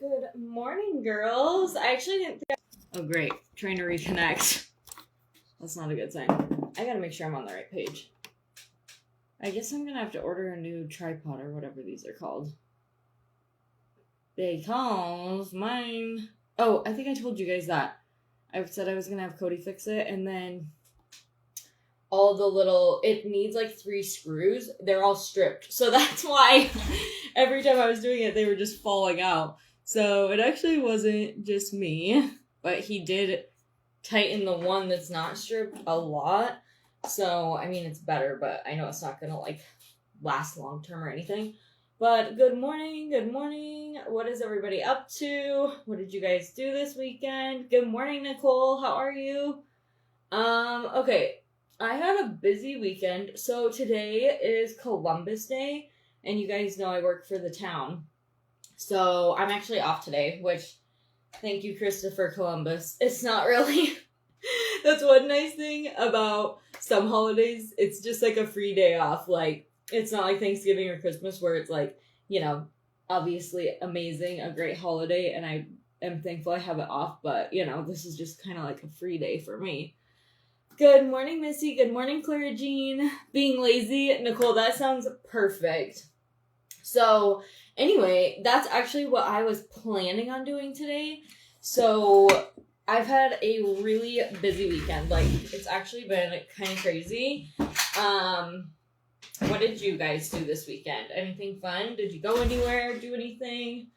Good morning, girls. I actually didn't think Oh, great. Trying to reconnect. That's not a good sign. I gotta make sure I'm on the right page. I guess I'm gonna have to order a new tripod or whatever these are called. Because mine... Oh, I think I told you guys that. I said I was gonna have Cody fix it, and then all the little... It needs like 3 screws. They're all stripped. So that's why every time I was doing it, they were just falling out. So it actually wasn't just me, but he did tighten the one that's not stripped a lot. So, I mean, it's better, but I know it's not gonna, like, last long term or anything. But good morning, good morning. What is everybody up to? What did you guys do this weekend? Good morning, Nicole. How are you? Okay. I had a busy weekend. So today is Columbus Day, and you guys know I work for the town. So I'm actually off today, which, thank you, Christopher Columbus. It's not really... That's one nice thing about some holidays. It's just like a free day off. Like, it's not like Thanksgiving or Christmas where it's like, you know, obviously amazing, a great holiday, and I am thankful I have it off, but, you know, this is just kind of like a free day for me. Good morning, Missy. Good morning, Clara Jean. Being lazy. Nicole, that sounds perfect. So, anyway, that's actually what I was planning on doing today. So, I've had a really busy weekend. Like, it's actually been kind of crazy. What did you guys do this weekend? Anything fun? Did you go anywhere? Do anything?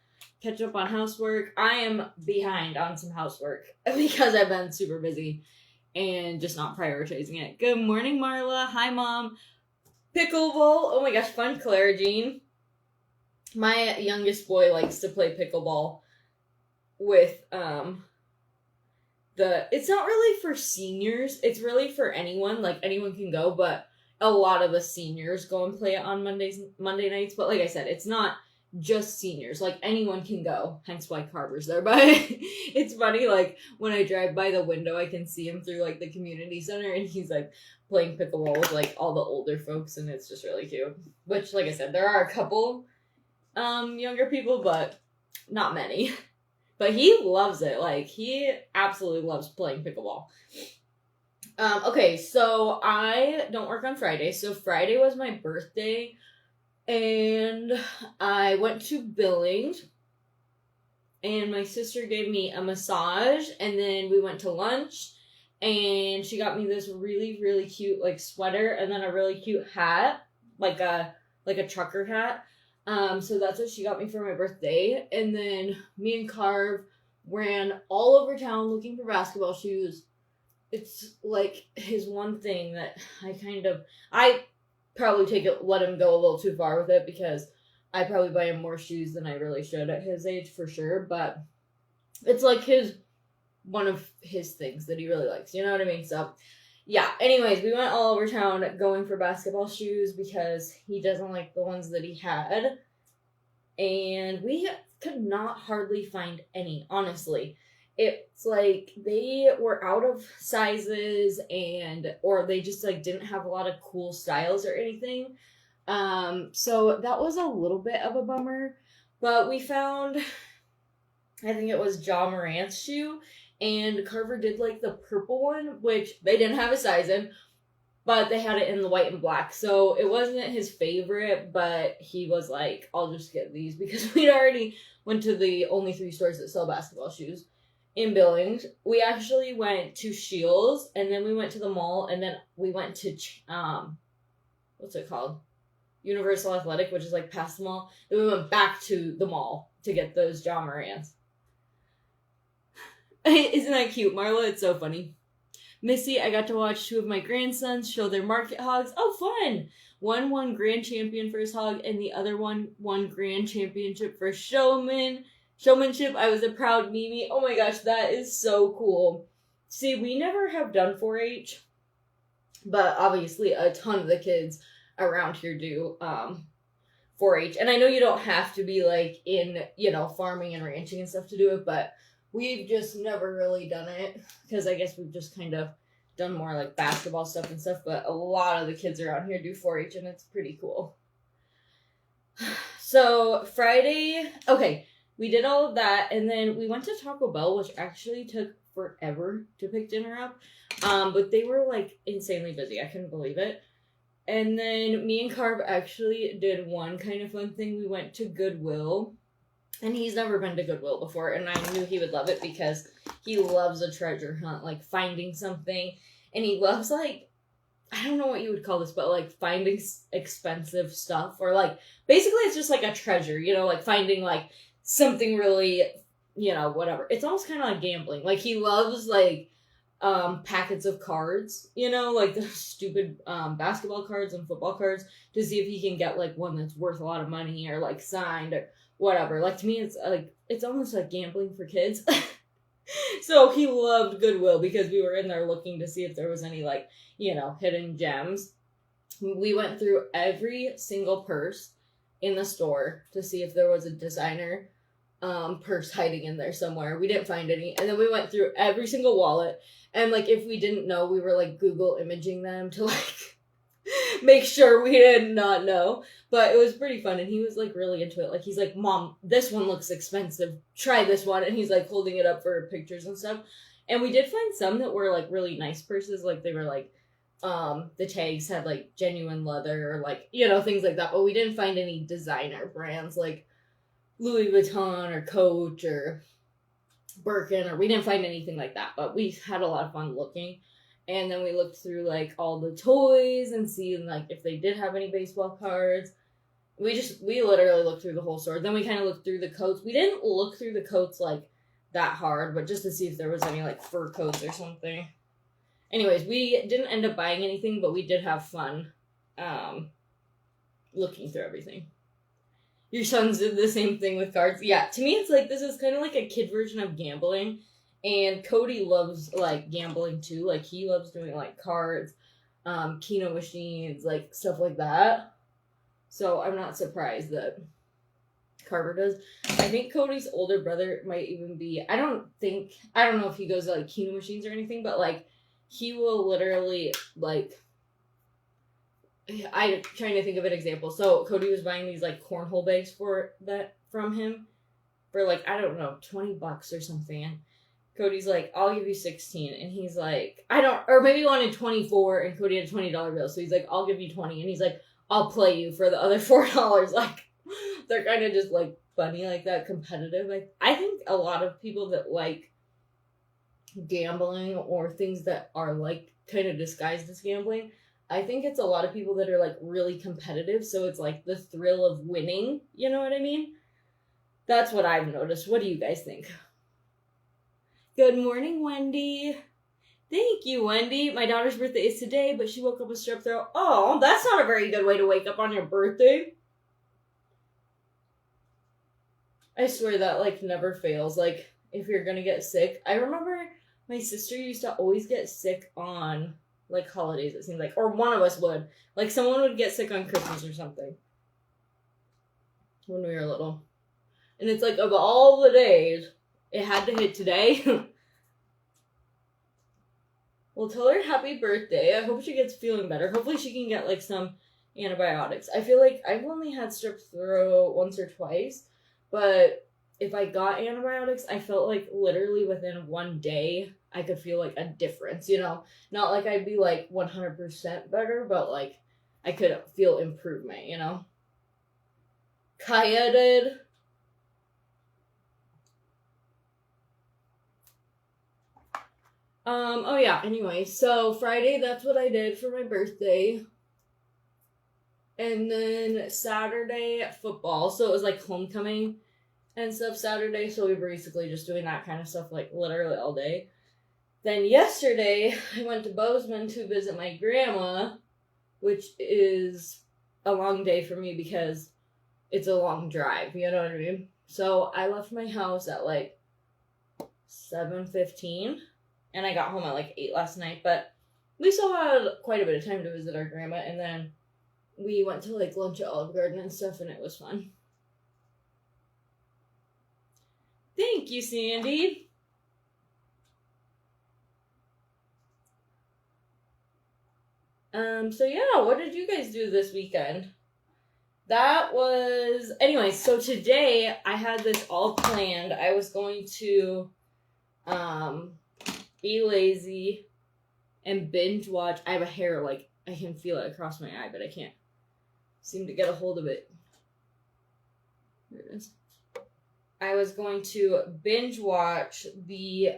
Catch up on housework? I am behind on some housework because I've been super busy and just not prioritizing it. Good morning, Marla. Hi, Mom. Pickleball. Oh my gosh, fun, Clara Jean. My youngest boy likes to play pickleball with, it's not really for seniors. It's really for anyone. Like, anyone can go, but a lot of the seniors go and play it on Monday nights. But like I said, it's not just seniors. Like, anyone can go. Hence why Carver's there. But it's funny, like, when I drive by the window, I can see him through, like, the community center, and he's, like, playing pickleball with, like, all the older folks, and it's just really cute. Which, like I said, there are a couple younger people, but not many. But he loves it. Like, he absolutely loves playing pickleball. Okay, so I don't work on Friday. So Friday was my birthday, and I went to Billings, and my sister gave me a massage, and then we went to lunch, and she got me this really, really cute, like, sweater, and then a really cute hat, like a trucker hat. So that's what she got me for my birthday. And then me and Carv ran all over town looking for basketball shoes. It's like his one thing that I probably let him go a little too far with it, because I probably buy him more shoes than I really should at his age, for sure. But it's like one of his things that he really likes. You know what I mean? So yeah, anyways, we went all over town going for basketball shoes because he doesn't like the ones that he had. And we could not hardly find any, honestly. It's like they were out of sizes, or they just, like, didn't have a lot of cool styles or anything. So that was a little bit of a bummer. But we found, I think it was Ja Morant's shoe, and Carver did, like, the purple one, which they didn't have a size in, but they had it in the white and black. So it wasn't his favorite, but he was like, I'll just get these, because we'd already went to the only 3 stores that sell basketball shoes in Billings. We actually went to Scheels, and then we went to the mall, and then we went to, what's it called? Universal Athletic, which is, like, past the mall. Then we went back to the mall to get those Ja Morants. Isn't that cute, Marla? It's so funny. Missy, I got to watch 2 of my grandsons show their market hogs. Oh, fun! One won grand champion for his hog, and the other one won grand championship for showmanship. I was a proud Mimi. Oh my gosh, that is so cool. See, we never have done 4-H, but obviously a ton of the kids around here do 4-H. And I know you don't have to be, like, in, you know, farming and ranching and stuff to do it, but we've just never really done it, because I guess we've just kind of done more, like, basketball stuff and stuff, but a lot of the kids around here do 4-H, and it's pretty cool. So, Friday, okay, we did all of that, and then we went to Taco Bell, which actually took forever to pick dinner up. But they were like insanely busy. I couldn't believe it. And then me and Carb actually did one kind of fun thing. We went to Goodwill, and he's never been to Goodwill before, and I knew he would love it because he loves a treasure hunt, like finding something, and he loves like, I don't know what you would call this, but like finding expensive stuff, or like basically it's just like a treasure, like finding like something really, whatever. It's almost kind of like gambling. Like he loves like packets of cards, like the stupid basketball cards and football cards, to see if he can get like one that's worth a lot of money or like signed or whatever. Like to me it's almost like gambling for kids. So he loved Goodwill because we were in there looking to see if there was any like, hidden gems. We went through every single purse in the store to see if there was a designer purse hiding in there somewhere. We didn't find any. And then we went through every single wallet, and like if we didn't know, we were like Google imaging them to like make sure we did not know. But it was pretty fun, and he was like really into it. Like he's like, Mom, this one looks expensive, try this one. And he's like holding it up for pictures and stuff. And we did find some that were like really nice purses, like they were like the tags had like genuine leather or like, things like that. But we didn't find any designer brands like Louis Vuitton or Coach or Birkin, or we didn't find anything like that. But we had a lot of fun looking. And then we looked through like all the toys and seeing like if they did have any baseball cards. We literally looked through the whole store. Then we kind of looked through the coats. We didn't look through the coats like that hard, but just to see if there was any like fur coats or something. Anyways, we didn't end up buying anything, but we did have fun looking through everything. Your sons did the same thing with cards. Yeah, to me it's like this is kind of like a kid version of gambling. And Cody loves like gambling too. Like he loves doing like cards, Keno machines, like stuff like that. So I'm not surprised that Carver does. I think Cody's older brother might even be, I don't know if he goes to like Keno machines or anything, but like he will literally like, I'm trying to think of an example. So Cody was buying these like cornhole bags from him for like, I don't know, $20 or something. And Cody's like, I'll give you 16. And he's like, or maybe he wanted 24 and Cody had a $20 bill. So he's like, I'll give you 20. And he's like, I'll play you for the other $4. Like, they're kind of just like funny like that, competitive. Like, I think a lot of people that like gambling or things that are like kind of disguised as gambling, I think it's a lot of people that are like really competitive. So it's like the thrill of winning. You know what I mean? That's what I've noticed. What do you guys think? Good morning, Wendy. Thank you, Wendy. My daughter's birthday is today, but she woke up with strep throat. Oh, that's not a very good way to wake up on your birthday. I swear that, like, never fails. Like, if you're gonna get sick. I remember my sister used to always get sick on, like, holidays, it seemed like. Or one of us would. Like, someone would get sick on Christmas or something. When we were little. And it's like, of all the days, it had to hit today. Well, tell her happy birthday. I hope she gets feeling better. Hopefully she can get, like, some antibiotics. I feel like I've only had strep throat once or twice, but if I got antibiotics, I felt like literally within one day, I could feel, like, a difference, Not like I'd be, like, 100% better, but, like, I could feel improvement, Kaya did. Oh yeah, anyway, so Friday, that's what I did for my birthday. And then Saturday, football. So it was like homecoming and stuff Saturday, so we were basically just doing that kind of stuff like literally all day. Then yesterday, I went to Bozeman to visit my grandma, which is a long day for me because it's a long drive, you know what I mean? So I left my house at like 7:15. And I got home at like 8 last night, but we still had quite a bit of time to visit our grandma, and then we went to like lunch at Olive Garden and stuff, and it was fun. Thank you, Sandy. So yeah, what did you guys do this weekend? that was... Anyway, so today I had this all planned. I was going to be lazy and binge watch. I have a hair, like, I can feel it across my eye, but I can't seem to get a hold of it. There it is. I was going to binge watch the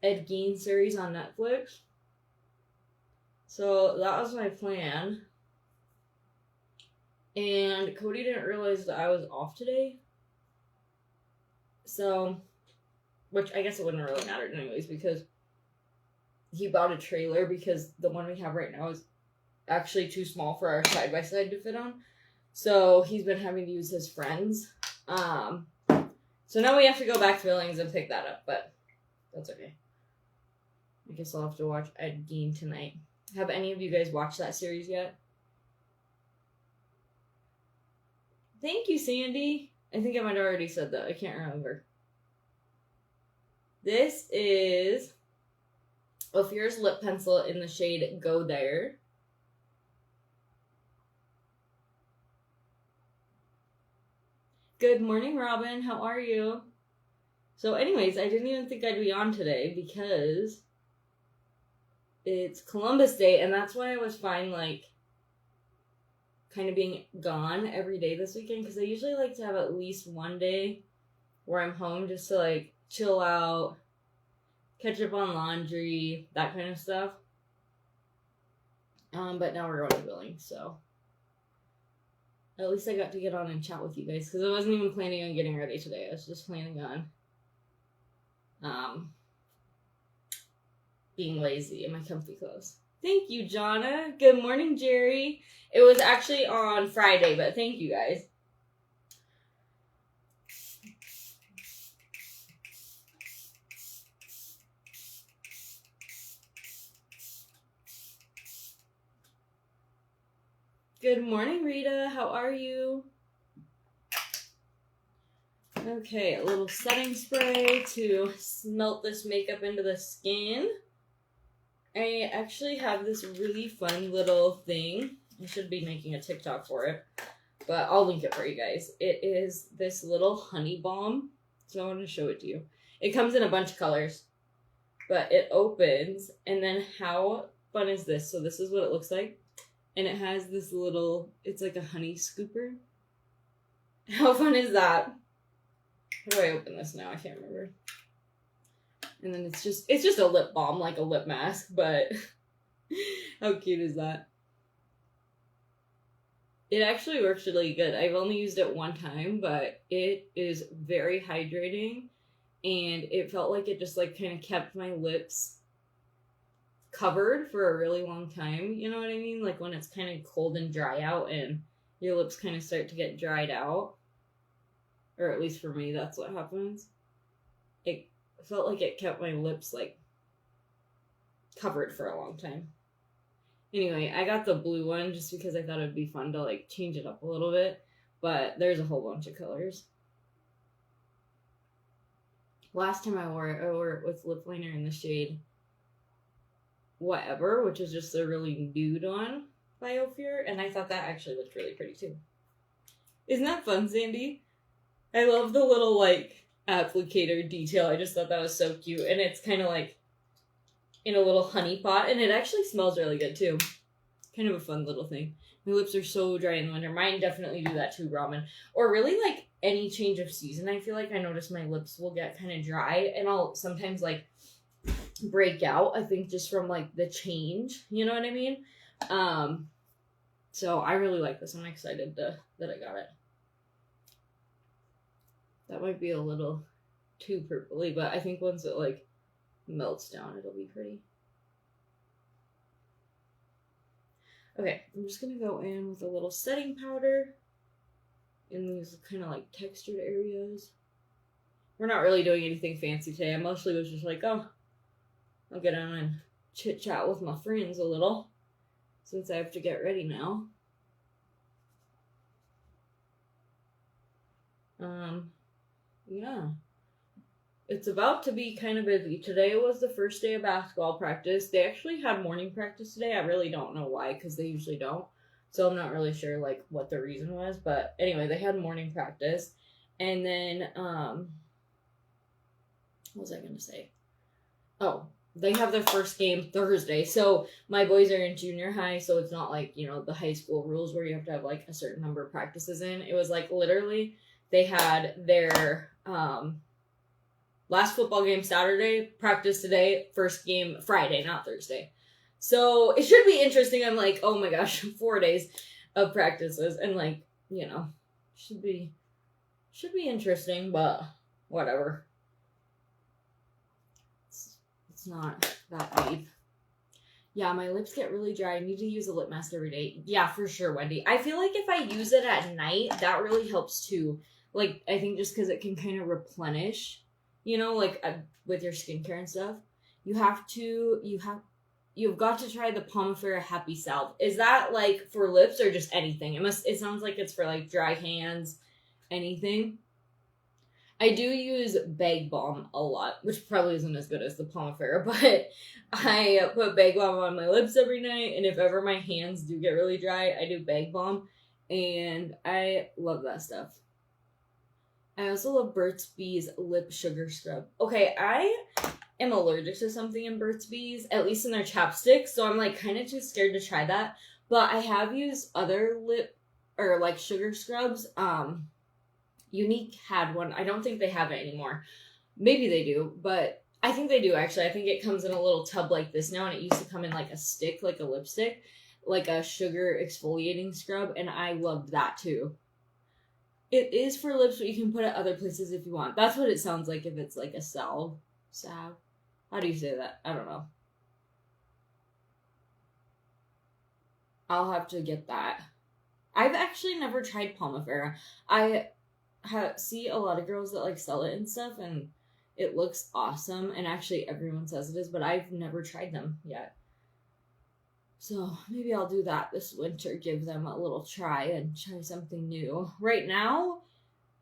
Ed Gein series on Netflix. So that was my plan. And Cody didn't realize that I was off today. So, which I guess it wouldn't really matter anyways, because he bought a trailer because the one we have right now is actually too small for our side-by-side to fit on. So he's been having to use his friends. So now we have to go back to Billings and pick that up, but that's okay. I guess I'll have to watch Ed Gein tonight. Have any of you guys watched that series yet? Thank you, Sandy. I think I might have already said that. I can't remember. This is Ophira's lip pencil in the shade Go There. Good morning, Robin. How are you? So anyways, I didn't even think I'd be on today because it's Columbus Day, and that's why I was fine, like, kind of being gone every day this weekend, because I usually like to have at least one day where I'm home just to, like, chill out, catch up on laundry, that kind of stuff. But now we're going to Billings, so at least I got to get on and chat with you guys, because I wasn't even planning on getting ready today. I was just planning on being lazy in my comfy clothes. Thank you, Jonna. Good morning, Jerry. It was actually on Friday, but thank you guys. Good morning, Rita. How are you? Okay, a little setting spray to smelt this makeup into the skin. I actually have this really fun little thing. I should be making a TikTok for it, but I'll link it for you guys. It is this little honey balm, so I want to show it to you. It comes in a bunch of colors, but it opens, and then how fun is this? So this is what it looks like, and it has this little, it's like a honey scooper. How fun is that? How do I open this now? I can't remember. And then it's just a lip balm, like a lip mask, but how cute is that? It actually works really good. I've only used it one time, but it is very hydrating, and it felt like it just, like, kind of kept my lips covered for a really long time. You know what I mean? Like when it's kind of cold and dry out and your lips kind of start to get dried out. Or at least for me, that's what happens. It felt like it kept my lips, like, covered for a long time. Anyway, I got the blue one just because I thought it'd be fun to, like, change it up a little bit. But there's a whole bunch of colors. Last time I wore it with lip liner in the shade Whatever, which is just a really nude one by Ophir. And I thought that actually looked really pretty, too. Isn't that fun, Sandy? I love the little, like, applicator detail. I just thought that was so cute. And it's kind of, like, in a little honey pot. And it actually smells really good, too. Kind of a fun little thing. My lips are so dry in the winter. Mine definitely do that, too, Ramen. Or really, like, any change of season, I feel like I notice my lips will get kind of dry. And I'll sometimes, like, break out, I think, just from, like, the change. You know what I mean? So I really like this. I'm excited that I got it. That might be a little too purpley, but I think once it, like, melts down, it'll be pretty. Okay, I'm just gonna go in with a little setting powder in these kind of, like, textured areas. We're not really doing anything fancy today. I mostly was just like, oh, I'll get on and chit-chat with my friends a little, since I have to get ready now. Yeah. It's about to be kind of busy. Today was the first day of basketball practice. They actually had morning practice today. I really don't know why, because they usually don't. So I'm not really sure like what the reason was, but anyway, they had morning practice. And then what was I gonna say? Oh, they have their first game Thursday. So my boys are in junior high, so it's not like, the high school rules where you have to have like a certain number of practices in. It was like literally they had their last football game Saturday, practice today, first game Friday, not Thursday. So it should be interesting. I'm like, oh my gosh, 4 days of practices, and like, should be interesting, but whatever. It's not that deep. Yeah, my lips get really dry. I need to use a lip mask every day. Yeah, for sure, Wendy. I feel like if I use it at night, that really helps too. Like, I think just because it can kind of replenish, with your skincare and stuff. You've got to try the Pomifera Happy Salve. Is that like for lips or just anything? It sounds like it's for like dry hands, anything. I do use Bag Balm a lot, which probably isn't as good as the Pomifera, but I put Bag Balm on my lips every night, and if ever my hands do get really dry, I do Bag Balm, and I love that stuff. I also love Burt's Bees Lip Sugar Scrub. Okay, I am allergic to something in Burt's Bees, at least in their chapsticks, so I'm like kind of too scared to try that, but I have used other lip, or like sugar scrubs. Unique had one. I don't think they have it anymore. Maybe they do, but I think they do actually. I think it comes in a little tub like this now, and it used to come in like a stick, like a lipstick, like a sugar exfoliating scrub, and I loved that too. It is for lips, but you can put it other places if you want. That's what it sounds like if it's like a salve. Salve? How do you say that? I don't know. I'll have to get that. I've actually never tried Pomifera. I see a lot of girls that like sell it and stuff, and it looks awesome, and actually everyone says it is, but I've never tried them yet. So maybe I'll do that this winter, give them a little try and try something new. Right now,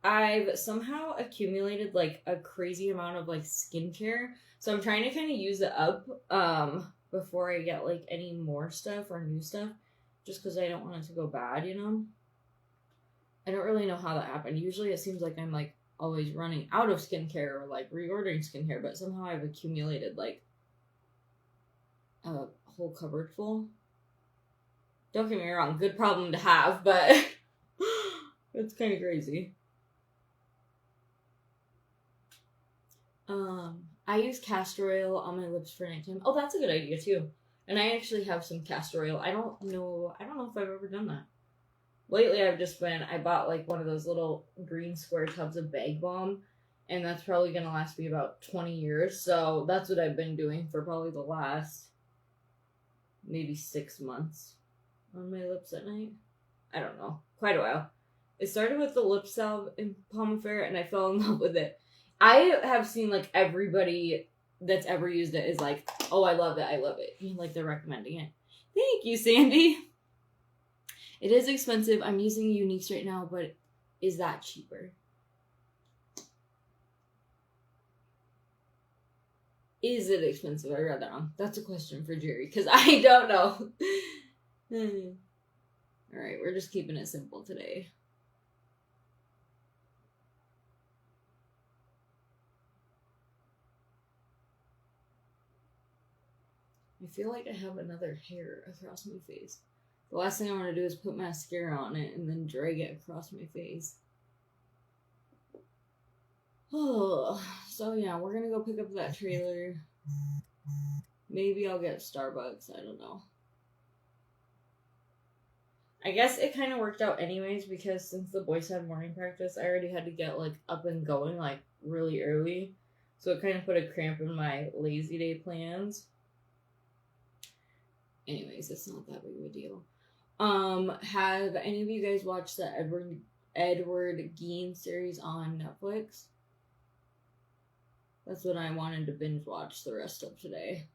I've somehow accumulated like a crazy amount of like skincare, so I'm trying to kind of use it up before I get like any more stuff or new stuff, just because I don't want it to go bad, I don't really know how that happened. Usually it seems like I'm like always running out of skincare or like reordering skincare, but somehow I've accumulated like a whole cupboard full. Don't get me wrong, good problem to have, but it's kind of crazy. I use castor oil on my lips for nighttime. Oh, that's a good idea too. And I actually have some castor oil. I don't know if I've ever done that. Lately, I bought like one of those little green square tubs of Bag Balm, and that's probably going to last me about 20 years. So that's what I've been doing for probably the last maybe 6 months on my lips at night. I don't know. Quite a while. It started with the lip salve in Pomifera, and I fell in love with it. I have seen like everybody that's ever used it is like, oh, I love it. Like they're recommending it. Thank you, Sandy. It is expensive. I'm using Uniques right now, but is that cheaper? Is it expensive? I read that wrong. That's a question for Jerry, because I don't know. Alright, we're just keeping it simple today. I feel like I have another hair across my face. The last thing I want to do is put mascara on it and then drag it across my face. Oh, so yeah, we're gonna go pick up that trailer. Maybe I'll get Starbucks, I don't know. I guess it kind of worked out anyways, because since the boys had morning practice, I already had to get like up and going like really early. So it kind of put a cramp in my lazy day plans. Anyways, it's not that big of a deal. Have any of you guys watched the Edward Gein series on Netflix? That's what I wanted to binge watch the rest of today.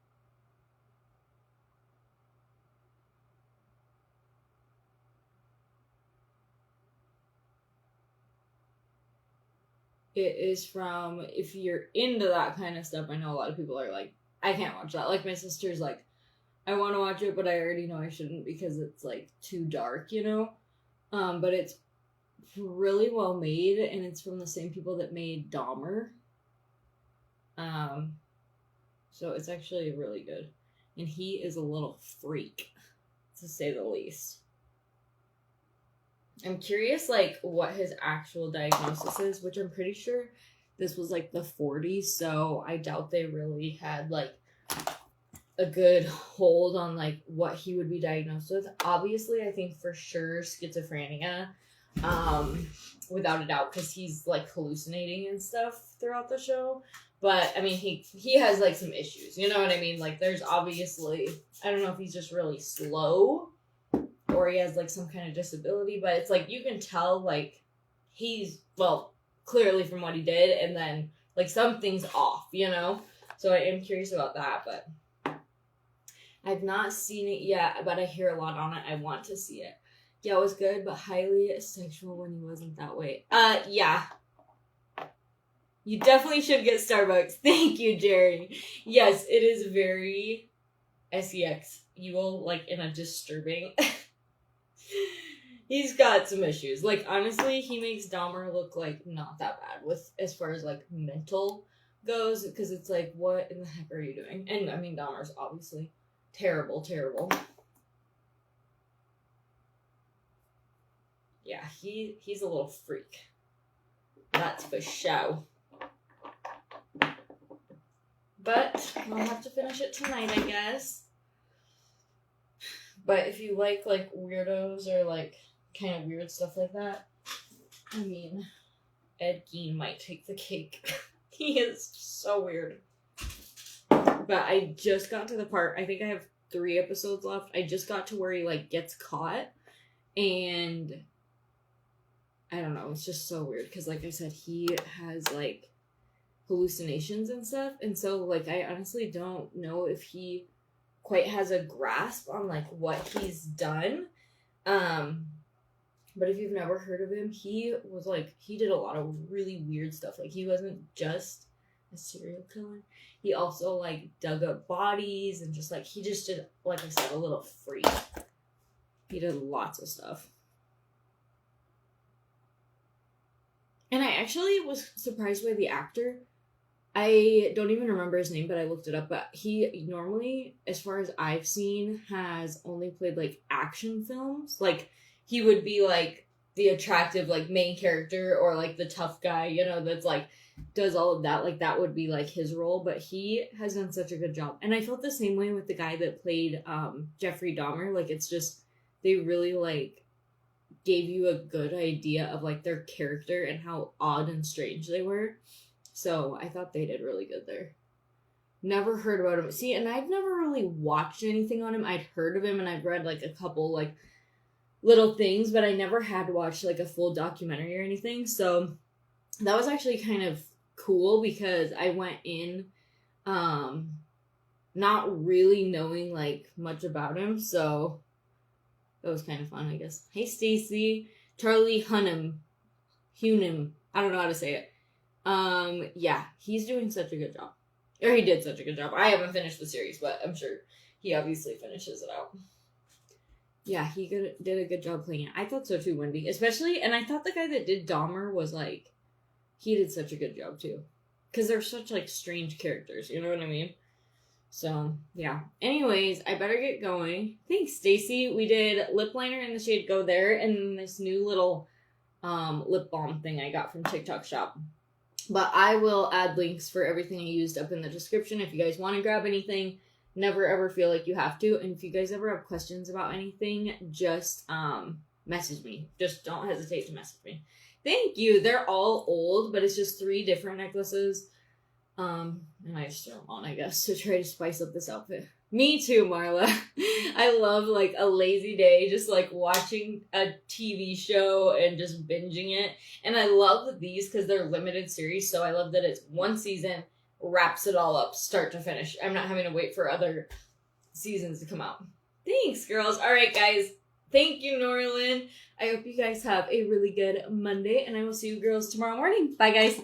It is from, if you're into that kind of stuff, I know a lot of people are like, I can't watch that. Like my sister's like, I want to watch it, but I already know I shouldn't because it's like too dark, you know? But it's really well made, and it's from the same people that made Dahmer. So it's actually really good. And he is a little freak, to say the least. I'm curious, like, what his actual diagnosis is, which I'm pretty sure this was, like, the 40s, so I doubt they really had, like, a good hold on, like, what he would be diagnosed with. Obviously, I think for sure schizophrenia, without a doubt, because he's, like, hallucinating and stuff throughout the show. But, I mean, he has, like, some issues, you know what I mean? Like, there's obviously, I don't know if he's just really slow, or he has, like, some kind of disability, but it's, like, you can tell, like, he's, well, clearly from what he did, and then, like, something's off, you know? So I am curious about that, but I've not seen it yet, but I hear a lot on it. I want to see it. Yeah, it was good, but highly sexual when he wasn't that way. Yeah. You definitely should get Starbucks. Thank you, Jerry. Yes, it is very sex. You will, like, in a disturbing... He's got some issues. Like, honestly, he makes Dahmer look, like, not that bad with as far as, like, mental goes, because it's like, what in the heck are you doing? And, I mean, Dahmer's obviously terrible. Yeah, he's a little freak. That's for show. But I'll have to finish it tonight, I guess. But if you like weirdos or, like, kind of weird stuff like that, I mean, Ed Gein might take the cake. He is so weird. But I just got to the part, I think I have 3 episodes left. I just got to where he, like, gets caught. And I don't know, it's just so weird. Because, like I said, he has, like, hallucinations and stuff. And so, like, I honestly don't know if he quite has a grasp on, like, what he's done. But if you've never heard of him, he was, like, he did a lot of really weird stuff. Like, he wasn't just a serial killer. He also, like, dug up bodies and just, like, he just did, like I said, a little freak. He did lots of stuff. And I actually was surprised by the actor. I don't even remember his name, but I looked it up. But he normally, as far as I've seen, has only played, like, action films. Like, he would be, like, the attractive, like, main character or, like, the tough guy, you know, that's, like, does all of that. Like, that would be, like, his role. But he has done such a good job. And I felt the same way with the guy that played Jeffrey Dahmer. Like, it's just, they really, like, gave you a good idea of, like, their character and how odd and strange they were. So I thought they did really good there. Never heard about him. See, and I've never really watched anything on him. I'd heard of him and I've read, like, a couple, like, little things, but I never had watched, like, a full documentary or anything. So that was actually kind of cool because I went in not really knowing, like, much about him. So that was kind of fun, I guess. Hey, Stacy. Charlie Hunnam. I don't know how to say it. Yeah, he's doing such a good job. Or he did such a good job. I haven't finished the series, but I'm sure he obviously finishes it out. Yeah, he did a good job playing it. I thought so too, Wendy. Especially, and I thought the guy that did Dahmer was, like, he did such a good job too. Because they're such, like, strange characters, you know what I mean? So, yeah. Anyways, I better get going. Thanks, Stacy. We did lip liner in the shade Go There, and then this new little lip balm thing I got from TikTok Shop. But I will add links for everything I used up in the description if you guys want to grab anything. Never ever feel like you have to. And if you guys ever have questions about anything, just message me. Just don't hesitate to message me. Thank you. They're all old, but it's just 3 different necklaces. And I just throw them on, I guess, to try to spice up this outfit. Me too, Marla. I love, like, a lazy day, just, like, watching a TV show and just binging it. And I love these because they're limited series, so I love that it's 1 season, wraps it all up, start to finish. I'm not having to wait for other seasons to come out. Thanks, girls. All right, guys. Thank you, Norlin. I hope you guys have a really good Monday, and I will see you girls tomorrow morning. Bye, guys.